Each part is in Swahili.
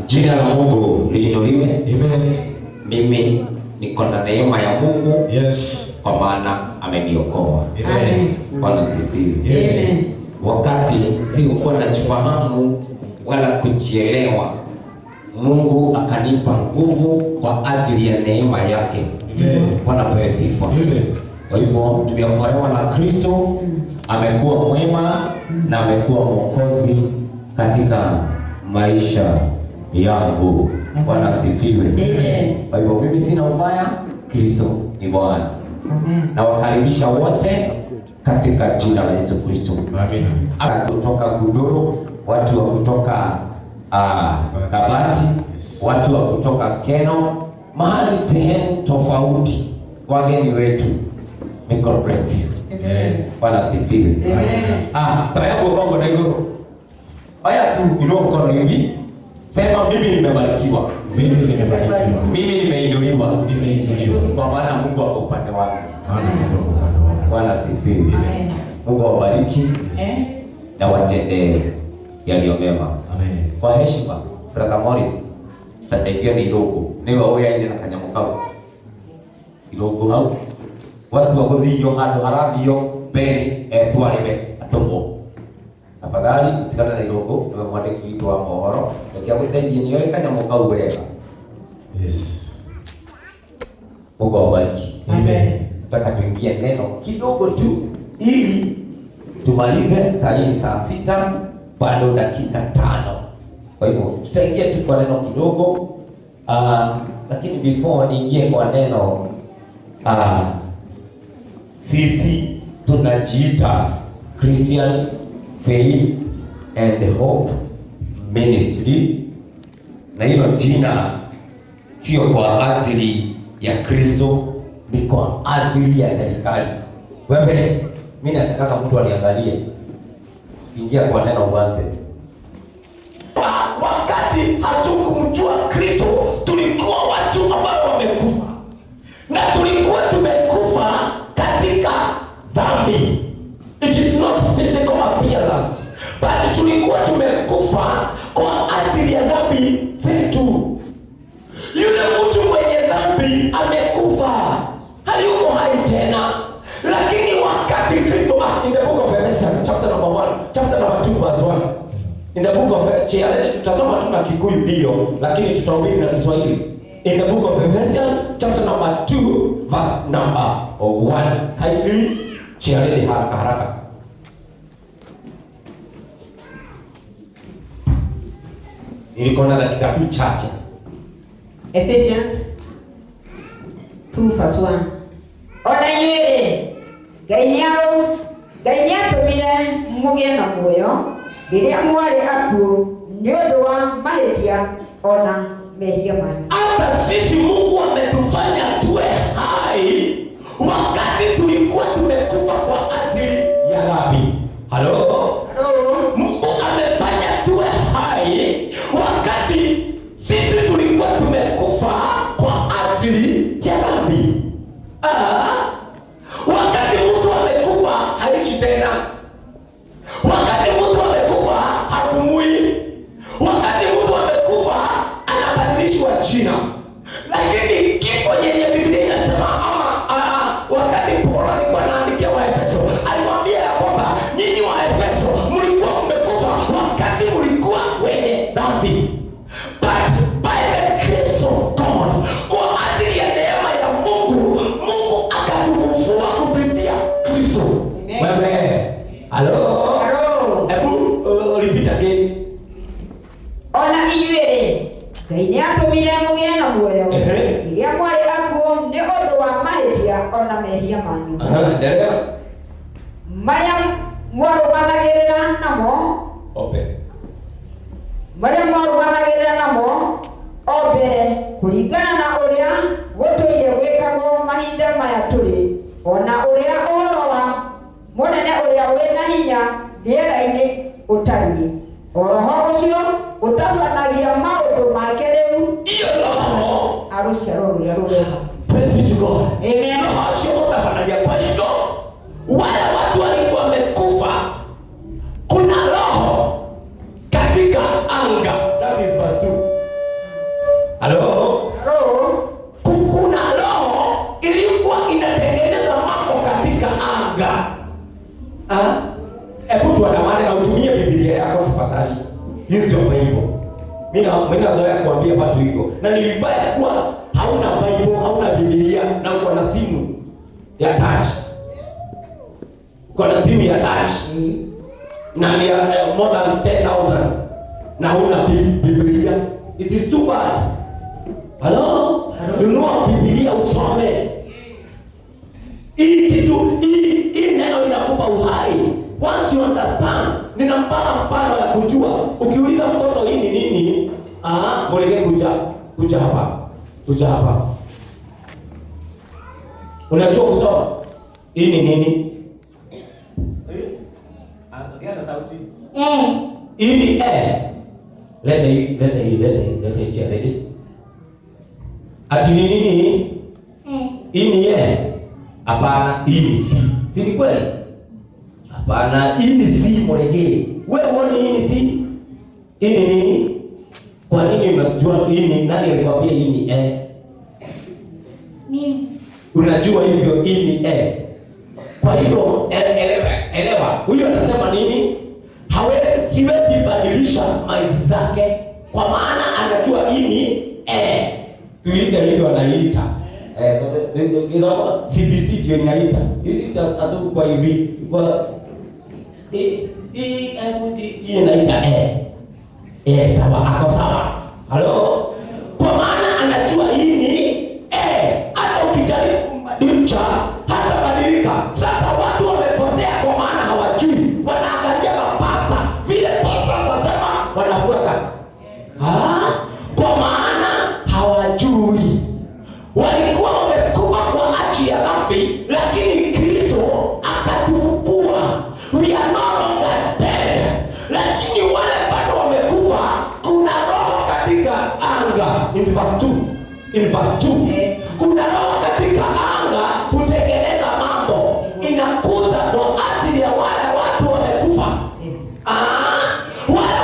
Jina la Mungu liinuliwe. Amen. Mimi niko na neema ya Mungu. Yes. Kwa maana ameniokoa. Amen. Bwana sifiwe. Amen. Wakati si ukuwa najifahamu wala kujielewa, Mungu akanipa nguvu kwa ajili ya neema yake. Amen. Bwana pewe sifa. Amen. Kwa hivyo nimeokolewa na Kristo, amekuwa mwema na amekuwa mwokozi katika maisha yangu. Bwana asifiwe. Amen. Kwa hivyo mimi sina ubaya, Kristo ni Bwana. Amen. Na wakaribisha wote katika jina la Yesu Kristo. Amen. Kutoka Guduru, watu wa kutoka Kabati, watu wa kutoka Keno, mahali sehemu tofauti, wageni wetu. May God bless you. Amen. Bwana asifiwe. Amen. Tayari ukongo na iguru. Haya tu inua mkono hivi. Sema mimi nimebarikiwa. Mimi nimebarikiwa. Mimi nimeinuliwa. Nimeinuliwa. Kwa maana Mungu ako upande wangu. Maana Mungu ako upande wangu. Bwana asifiwe. Amen. Mungu awabariki na watendee yaliyo mema. Amen. Kwa heshima, Brother Morris, tataingia ni logo. Niwe oya ile na kanyamukau. Logo hau. Watu wa guthiyo handu harathio mbere twarime atombo. Afadhali kutikana na logo na mwandiki witu wa mohoro. Ndio gũteithia niyo kanyamukau wega. Yes. Mungu awabariki. Amen. Nataka tuingie neno kidogo tu ili tumalize. Saa hii ni saa 6, bado dakika 5. Kwa hivyo tutaingia tu kwa neno kidogo. Lakini before niingie kwa neno, sisi tunajiita Christian Faith and Hope Ministry, na hilo jina sio kwa ajili ya Kristo, ni kwa ajili ya serikali. Wewe, mimi nataka mtu aniangalie. Ingia kwa neno uanze. Wakati hatukumjua Kristo, tulikuwa watu ambao wamekufa. Na tulikuwa tumekufa katika dhambi. It is not physical appearance, but tulikuwa tumekufa kwa ajili ya dhambi zetu. Yule mtu mwenye dhambi amekufa, hayuko hai tena. Lakini wakati Kristo, in the book of Ephesians chapter number 1, chapter number 2 verse 1. In the book of Chialele, tutasoma tu na Kikuyu ndio, lakini tutahubiri na Kiswahili. In the book of Ephesians chapter number 2 verse number 1. Kindly Chialele haraka haraka. Nilikuwa na dakika tu chache. Ephesians 2 verse 1. Ona inyuĩ Ngai nĩatũmire mũgĩe na muoyo rĩrĩa mwarĩ akuũ nĩ ũndũ wa mahĩtia ona mehia manyu. Hata sisi Mungu ametufanya tuwe hai wakati tulikuwa tumekufa kwa ajili ya dhambi. Halo? Mungu amefanya tuwe hai wakati sisi tulikuwa tumekufa kwa ajili ya dhambi. Wakati mtu amekufa haishi tena. Wakati mtu amekufa hapumui. Wakati mtu amekufa anabadilishwa jina. Lakini kifo yenye Biblia inasema wakati Paulo alikuwa anaandikia Waefeso, aliwaambia ya kwamba nyinyi Waefeso mlikuwa mmekufa wakati mlikuwa wenye dhambi. But by the grace of God, kwa ajili ya neema ya Mungu, Mungu akatufufua kupitia Kristo. Wewe, halo? Hebu repeat again. Ona inyuĩ Ngai nĩatũmire mũgĩe na muoyo rĩrĩa mwarĩ akuũ nĩ ũndũ wa mahĩtia ona mehia manyu. Endelea. Marĩa mwarũmanagĩrĩra namo o mbere kũringana na ũrĩa gũtũire gwĩkagwo mahinda maya tũrĩ, ona ũrĩa ũhoro wa mũnene ũrĩa wĩna hinya rĩera-inĩ ũtariĩ. O roho ũcio ũtabanagia maũndũ make rĩu. Iyo roho arũciaro rũrĩa rũrega. Praise be to God. Amen. Roho ũcio ũtabanagia. Kwa hivyo wale watu walikuwa wamekufa, kuna roho katika anga. That is verse 2. Mimi nazoea kuambia watu hivyo. Na ni vibaya kuwa hauna Bible, hauna Biblia na uko na simu ya touch. Uko na simu ya touch. Na ni more than 10,000 na huna Biblia. It is too bad. Hello? Nunua Biblia usome. Hii neno linakupa uhai. Once you understand, ninampata mfano ya kujua. Ukiuliza mtoto hii ni nini? Mwelekee kuja hapa. Kuja hapa. Unajua kusoma? Hii ni nini? Ongea sauti. Hii ni Lete ready. Ati ni nini? Hii ni hapana, hii ni si. Si ni kweli? Hapana, hii ni si mwelekee. Wewe uone hii ni si? Hii ni nini? Kwa nini unajua hii ni nani alikwambia hii ni Mimi. Unajua hivyo hii ni Kwa hivyo elewa. Huyo anasema nini? Siwezi badilisha maizi zake kwa maana anajua hii ni tuite hivyo anaita. CBC ndio inaita. Hizi tatu kwa hivi. Kwa hii inaita sawa, ako sawa. Halo? Kwa maana anajua hii ni hata ukijaribu kumbadilisha hata badilika. Sasa watu wamepotea kwa maana hawajui. Wanaangalia pasta. Vile pasta atasema wanafuata. Kwa maana hawajui. Walikuwa wamekufa kwa ajili ya dhambi, lakini Kristo akatufufua. We are no longer dead. Lakini wale bado wamekufa, kuna roho katika anga. In verse 2. Kuna roho katika anga hutengeneza mambo. Inakuza kwa ajili ya wale watu wamekufa. Wale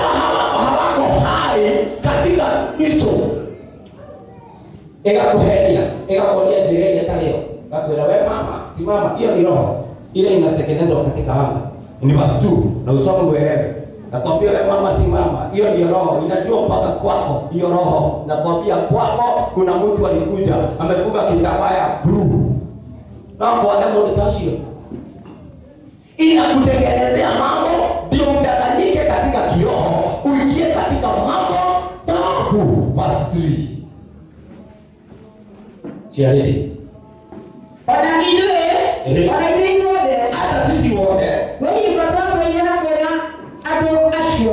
hawako hai katika Kristo. Ikakuonia jirani hata leo. Kakwenda wewe mama, simama. Hiyo ni roho. Ile inatengenezwa katika anga. Ni verse 2 na usome uelewe. Nakwambia wewe mama simama. Hiyo ndio roho. Inajua mpaka kwako. Hiyo roho. Nakwambia kwako kuna mtu alikuja amefunga kitambaa ya blue. Na kwa sababu nitashio. Inakutengenezea mambo ndio mdanganyike katika kiroho. Uingie katika mambo powerful. Verse 3. Chiaridi. Wanajue wote. Hata sisi wote. Wewe ukatoa kuendana kwenda hapo asio.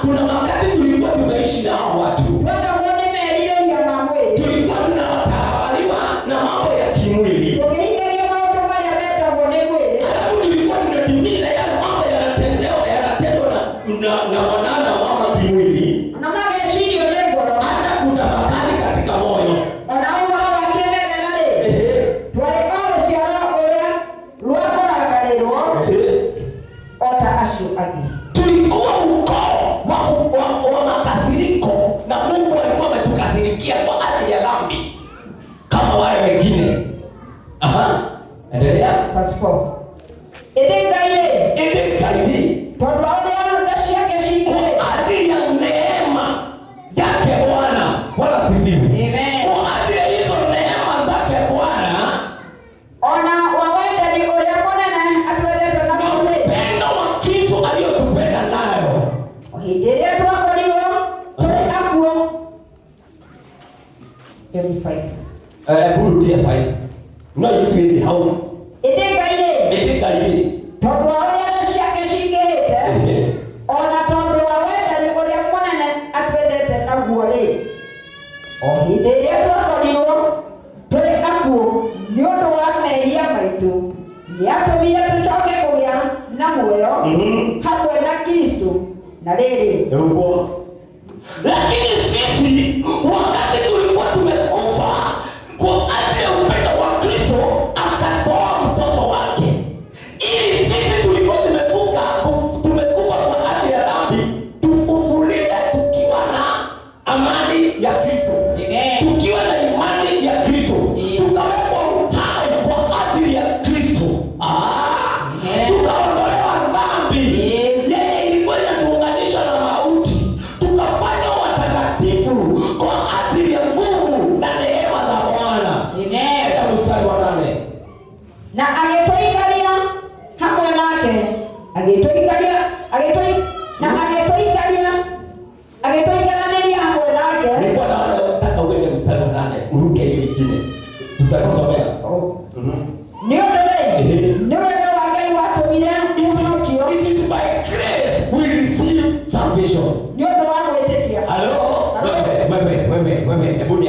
Kuna wakati tulikuwa tumeishi na hao watu. Waka wote melile ya mambo. Tulikuwa tunatawaliwa na mambo ya kimwili. Ukiingia mambo kama ya beta mwili. Halafu tulikuwa tunatimiza yale mambo yanatendwa na wanana mama kimwili. Na maana yashiri yolengo. Hata kutafakari katika moyo. Tulikuwa ukoo wa makasiriko na Mungu alikuwa ametukasirikia kwa ajili ya dhambi kama wale wengine. Endelea. Passport. Edekaile. Kwa ajili ya neema yake Bwana. Bwana sifiwe. Amen. Kwa ajili ya hizo neema zake Bwana. Ona waweza ni ole yako na atueleza na upendo wa Kristo aliyotupenda nayo. Hidere tu hapo ndio. Tole akuo. 5. Burudia 5. No you how. Edekaile. Todo ole yake shingete. Ona todo waweza ni ole yako na atueleza na guole. Hidere tu hapo ndio. Tole akuo. Nyoto wa mehia maitu. Niato bila tuchoke kuya na muyo. Hapo na Kristo. Na lele. Lakini sisi wakati tulikuwa tumekufa kwa ajili ya upendo wa Kristo akatoa mtoto wake. Ili sisi tulikuwa tumekufa kwa ajili ya dhambi tufufuliwe tukiwa na amani ya Kristo. Tukiwa na imani ya Kristo. Tukawekwa uhai kwa ajili ya Kristo. Tukaondolewa dhambi. Yeye ilikuwa inatuunganisha na mauti. Tukafanywa watakatifu.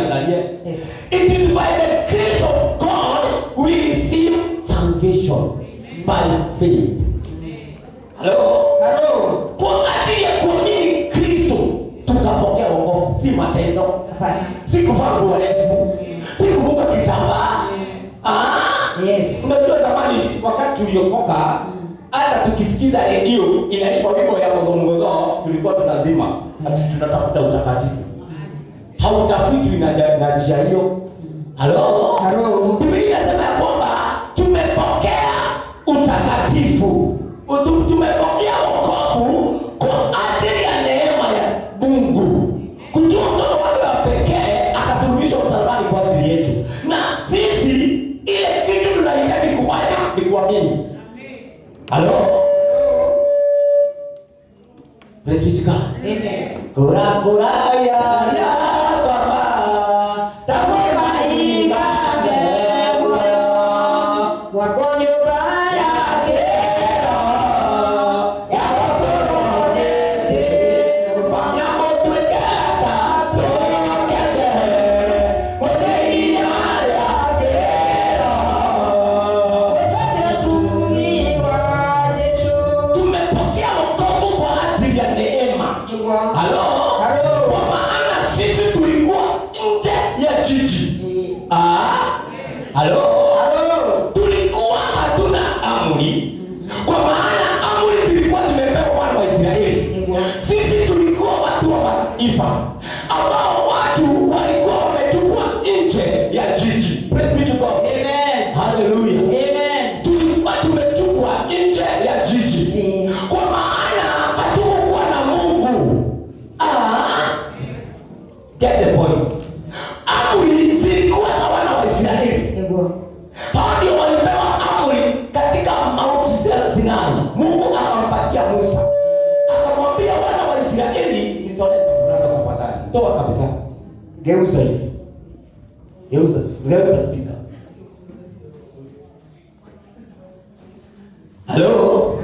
niangalie. Yes. It is by the grace of God we receive salvation by faith. Hello? Kwa ajili ya kuamini Kristo tukapokea wokovu, si matendo. Si kuvaa nguo refu, si kufunga kitambaa. Yes. Unajua zamani wakati tuliokoka hata tukisikiza redio inaimba wimbo ya modongodho tulikuwa tunazima ati tunatafuta utakatifu. Hautafutwi na njia hiyo. Halo? Biblia inasema kwamba tumepokea utakatifu. Tumepokea wokovu kwa ajili ya neema ya Mungu. Kujua mtoto wake wa pekee akasulubishwa msalabani kwa ajili yetu. Na sisi ile kitu tunahitaji kufanya ni kuamini. Halo? Praise be to God. Amen. Kura ya baba tamwema ingamewa wakonyo baya kero ya wakoronete upanya motwekata tokete mweneia ya kero wesane tumiwa Yesu. Tumepokea wokovu kwa ajili ya neema. Halo? Kwa maana sisi tulikuwa nje ya jiji. Halo? Tulikuwa hatuna amri. Kwa maana amri zilikuwa zimepewa wana wa Israeli. Sisi tulikuwa watu wa mataifa ambao watu walikuwa wametupwa nje ya jiji. Praise be to God. Amen. Hallelujah. Amen. Tulikuwa tumetupwa nje ya jiji. Kwa maana hatukuwa na Mungu. Get the point. Amri zilikuwa za wana wa Israeli. Hao ndio walipewa amri katika mauti Sinai. Mungu akampatia Musa. Akamwambia wana wa Israeli, nitoleza mraba tafadhali. Toa kabisa. Geuza hivi. Geuza speaker. Hello?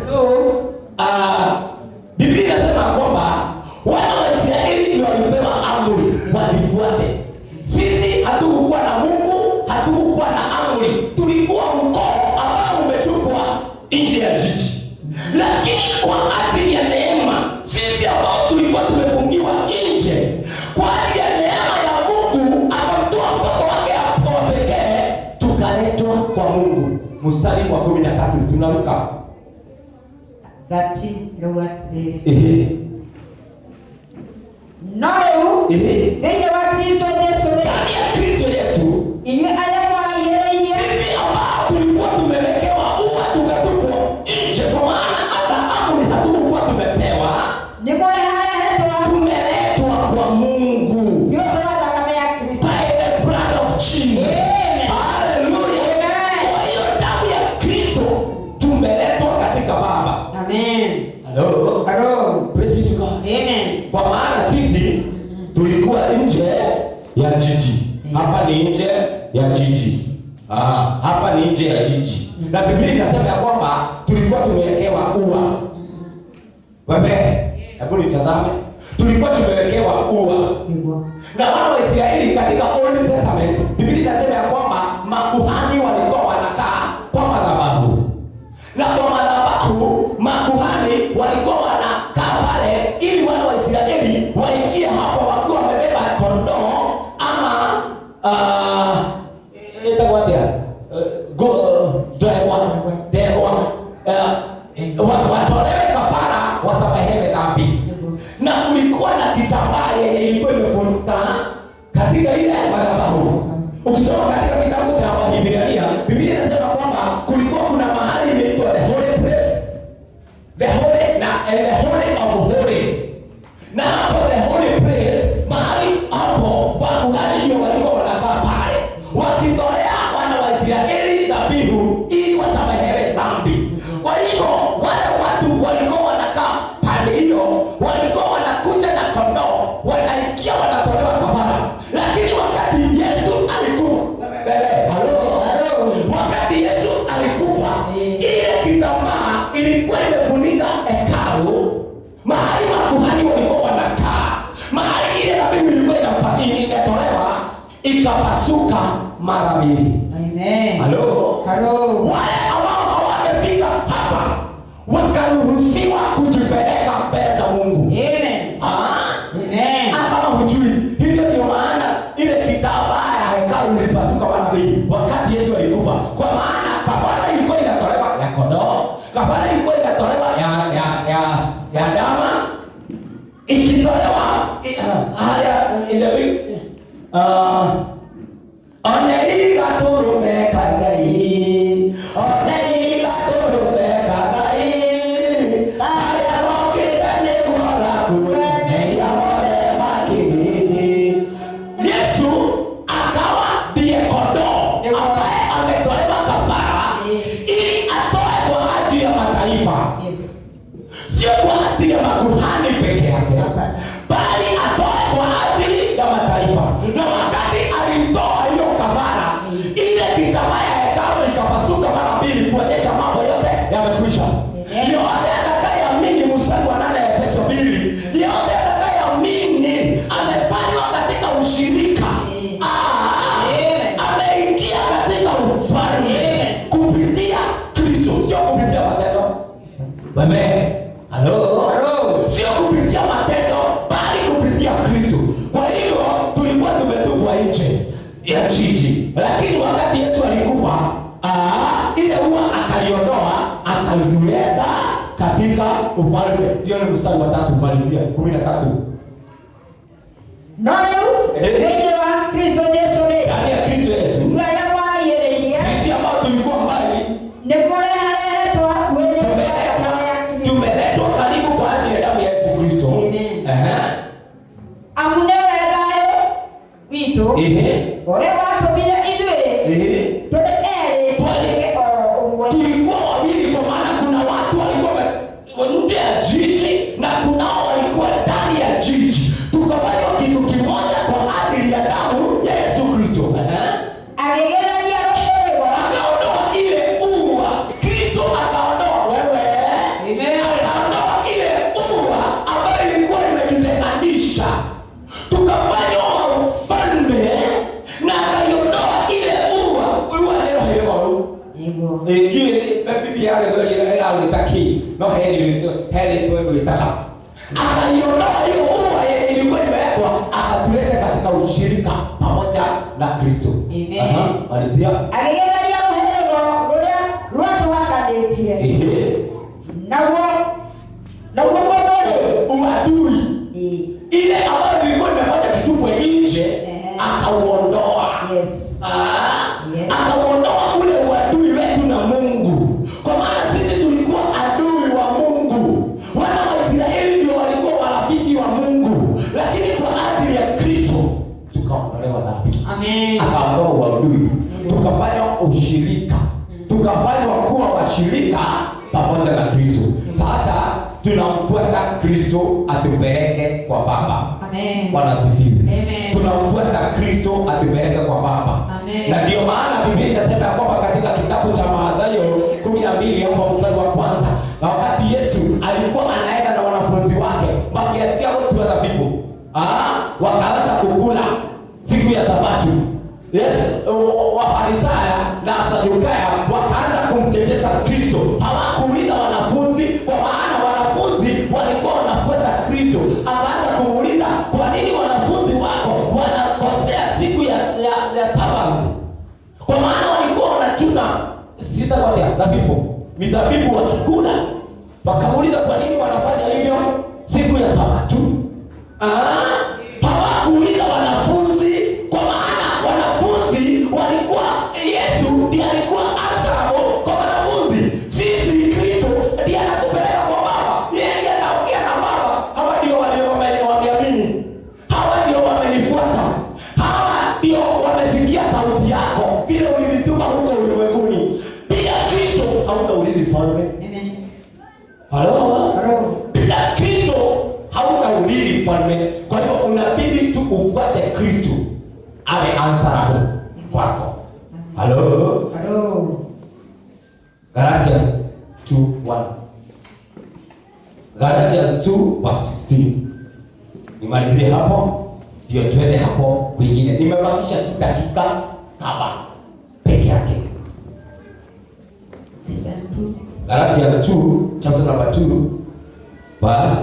Biblia inasema kwamba wana wa Israeli ndio walipewa amri wazifuate. Sisi hatukuwa na Mungu, hatukuwa na amri. Tulikuwa mkoo ambao umetupwa nje ya jiji. Lakini kwa ajili ya neema, sisi ambao tulikuwa tumefungiwa nje, kwa ajili ya neema ya Mungu akamtoa mtoto wake wa pekee tukaletwa kwa Mungu. Mstari wa 13 tunaruka. No rĩu thĩinĩ wa Kristo Yesu ndani ya Kristo Yesu inyuĩ arĩa mwagaithĩrĩirie sisi ambao tulikuwa tumewekewa ua tukatupwa nje, kwa maana hata amri hatukuwa tumepewa, nĩ mũreharehetwo tumeletwa kwa Mungu nĩ ũndũ wa thakame ya Kristo. by the blood of Jesus. Amen. Hallelujah. Amen. Kwa hiyo damu ya Kristo tumeletwa katika Baba. Amen. Hello. Praise be to God. Amen. Kwa maana sisi tulikuwa nje ya jiji. Hapa ni nje ya jiji. Hapa ni nje ya jiji. Na Biblia inasema ya kwamba tulikuwa tumewekewa ua. Wewe, hebu nitazame. Tulikuwa tumewekewa ua. Na wana wa Israeli katika Old Testament, Biblia inasema ya kwamba makuhani walikuwa wanakaa kwa madhabahu. Na kwa madhabahu makuhani walikuwa wanakaa pale ili wana wa Israeli waingie hapo wakiwa wamebeba kondoo ama watolewe kafara wasamehewe dhambi. Na kulikuwa na kitambaa yenye ilikuwa imefunika katika ile madhabahu. Ukisoma katika kitabu cha Wahibrania, Biblia inasema kwamba kulikuwa kuna mahali inaitwa the holy place, the holy of holies. Na hapo the holy place, mahali hapo makuhani ndio walikuwa wanakaa pale wakitolea wana wa Israeli dhabihu ili wasamehewe dhambi. Kwa hivyo wale watu walikuwa wanakaa pande hiyo, walikuwa wanakuja na kondoo, wanaingia wanatolewa kafara. Lakini ikapasuka mara mbili. Amen. Halo. Wale ambao hawajafika hapa wakaruhusiwa kujipeleka mbele za Mungu. Amen. Amen. Kama hujui, hivyo ndio maana ile kitambaa ya hekalu ilipasuka mara mbili wakati Yesu alikufa. Kwa maana kafara ilikuwa inatolewa ya kondoo, kafara ilikuwa inatolewa ya ndama, ikitolewa haya in the week onei gaturume kagai, onei gaturume kagai, haya rokita ni kwara kuwe ya wale makiridi. Yesu akawa ndiye kondoo ambaye ametolewa kafara ili atoe kwa ajili ya mataifa. Sio kwa ajili ya makuhani peke yake, bali atoe kwa ajili ya mataifa. Na wakati alimtoa hiyo kafara, ile kitambaa ya hekalu ikapasuka mara mbili kuonyesha mambo yote yamekwisha. Yote atakayeamini, mstari wa 8 ya Efeso 2, yote atakayeamini amefanywa katika ushirika. Ameingia katika ufalme kupitia Kristo, sio kupitia matendo. Amen. Halo. Sio kupitia matendo bali kupitia Kristo. Kwa hiyo tulikuwa tumetupwa nje ya jiji, lakini wakati Yesu alikufa, ile huwa akaliondoa akalileta katika ufalme. Hiyo ni mstari wa 3 malizia 13. Ndio wa Kristo Yesu ni. Yaani ya Kristo Yesu. Sisi ambao tulikuwa mbali tumeletwa karibu kwa ajili ya damu ya Yesu Kristo. Ole watu bila idwe. Tulikuwa wawili, kwa maana kuna watu walikuwa nje ya jiji na kunao walikuwa ndani ya jiji. Tukafanywa kitu kimoja kwa ajili ya damu ya Yesu Kristo. Akaondoa ile ua, Kristo akaondoa wewe. Akaondoa ile ua ambayo ilikuwa imetutenganisha, tukafanywa ufalme, na akaiondoa ile ua neno hilo. Bibi yake ndio era ulitaki no heri tu ulitaka. Akaiondoa hiyo ua ilikuwa imewekwa, akatuleta katika ushirika pamoja na Kristo. Malizia. Aligezalia roho watu wakadetie. Na uadui ile ambayo ilikuwa imefanya tutupwe nje, akauondoa. Akauondoa ule uadui wetu na Mungu, kwa maana sisi tulikuwa adui wa Mungu. Wana wa Israeli ndio walikuwa marafiki wa Mungu, lakini kwa ajili ya Kristo tukaondolewa dhambi. Amen. Akaondoa uadui, tukafanywa ushirika, tukafanywa kuwa washirika pamoja na Kristo. Sasa tunamfuata Kristo atupeleke kwa Baba. Amen. Bwana asifiwe. Amen. Tunamfuata Kristo atupeleke kwa Baba. Amen. Na ndio maana Biblia inasema kwamba katika kitabu cha Mathayo 12 hapo mstari wa 1, na wakati Yesu alikuwa anaenda na wanafunzi wake wakiatia watu wadhabifu, wakaanza kukula siku ya Sabato. Wafarisayo na Sadukayo wakaanza kumtetesa Kristo. Hawakuuliza wanafunzi, kwa maana wanafunzi walikuwa wanafuata Kristo. Akaanza kumuuliza, kwa nini wanafunzi wako wanakosea siku ya Sabato? Kwa maana walikuwa wanachuna dhabihu mizabibu wakikula. Wakamuuliza, kwa nini wanafanya hivyo siku ya Sabato? Hawakuuliza wanafunzi, kwa maana wanafunzi walikuwa, Yesu ndiye alikuwa answerable kwa wanafunzi. Sisi Kristo ndiye anatupeleka kwa Baba, yeye ndiye anaongea na Baba. Hawa ndio wameamini, hawa ndio wamenifuata, hawa ndio wamesikia sauti yako vile ulinituma huko ulimwenguni. Bila Kristo hautaurithi falme. Amen. Halo? Bila Kristo hautaurithi falme. Kwa hiyo unabidi tu ufuate Kristo awe answerable kwako. Halo? Galatians 2:1. Galatians 2:16. Nimalizie hapo. ndio twende hapo kwingine. Nimebakisha tu dakika 7 peke yake. Galatians 2 chapter number 2 verse